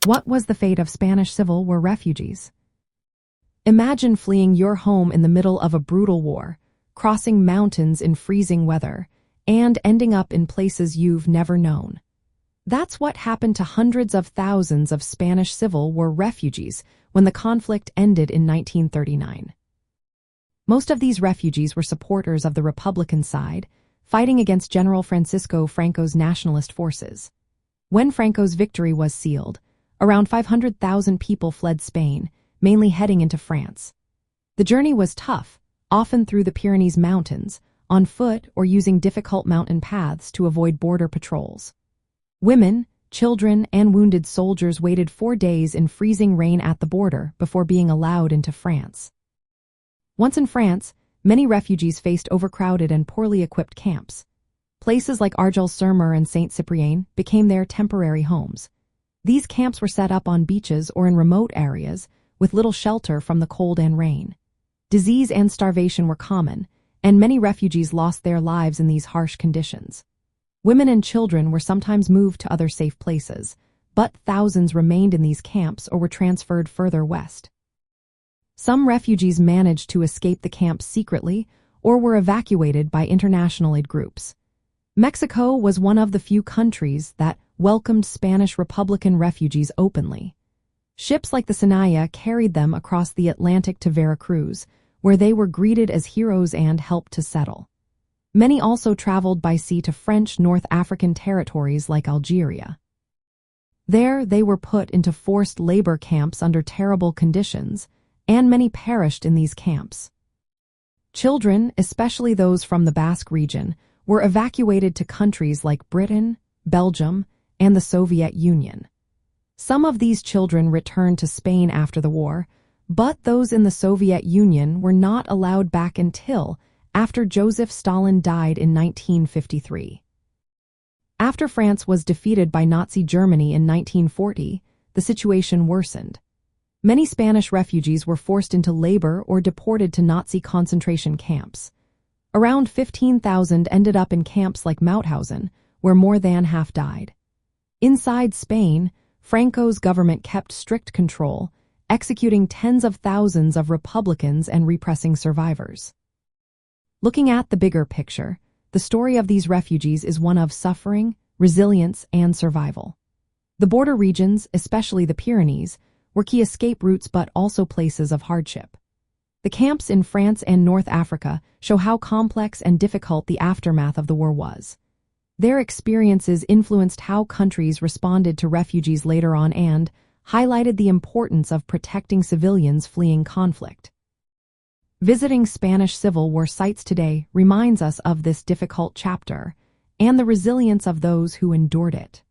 What was the fate of Spanish Civil War refugees? Imagine fleeing your home in the middle of a brutal war, crossing mountains in freezing weather, and ending up in places you've never known. That's what happened to hundreds of thousands of Spanish Civil War refugees when the conflict ended in 1939. Most of these refugees were supporters of the Republican side, fighting against General Francisco Franco's nationalist forces. When Franco's victory was sealed, around 500,000 people fled Spain, mainly heading into France. The journey was tough, often through the Pyrenees Mountains, on foot or using difficult mountain paths to avoid border patrols. Women, children, and wounded soldiers waited 4 days in freezing rain at the border before being allowed into France. Once in France, many refugees faced overcrowded and poorly equipped camps. Places like Argel-sur-Mer and Saint-Cyprien became their temporary homes. These camps were set up on beaches or in remote areas, with little shelter from the cold and rain. Disease and starvation were common, and many refugees lost their lives in these harsh conditions. Women and children were sometimes moved to other safe places, but thousands remained in these camps or were transferred further west. Some refugees managed to escape the camps secretly or were evacuated by international aid groups. Mexico was one of the few countries that welcomed Spanish Republican refugees openly. Ships like the Sinaya carried them across the Atlantic to Veracruz, where they were greeted as heroes and helped to settle. Many also traveled by sea to French North African territories like Algeria. There, they were put into forced labor camps under terrible conditions, and many perished in these camps. Children, especially those from the Basque region, were evacuated to countries like Britain, Belgium, and the Soviet Union. Some of these children returned to Spain after the war, but those in the Soviet Union were not allowed back until after Joseph Stalin died in 1953. After France was defeated by Nazi Germany in 1940, the situation worsened. Many Spanish refugees were forced into labor or deported to Nazi concentration camps. Around 15,000 ended up in camps like Mauthausen, where more than half died. Inside Spain, Franco's government kept strict control, executing tens of thousands of Republicans and repressing survivors. Looking at the bigger picture, the story of these refugees is one of suffering, resilience, and survival. The border regions, especially the Pyrenees, were key escape routes but also places of hardship. The camps in France and North Africa show how complex and difficult the aftermath of the war was. Their experiences influenced how countries responded to refugees later on and highlighted the importance of protecting civilians fleeing conflict. Visiting Spanish Civil War sites today reminds us of this difficult chapter and the resilience of those who endured it.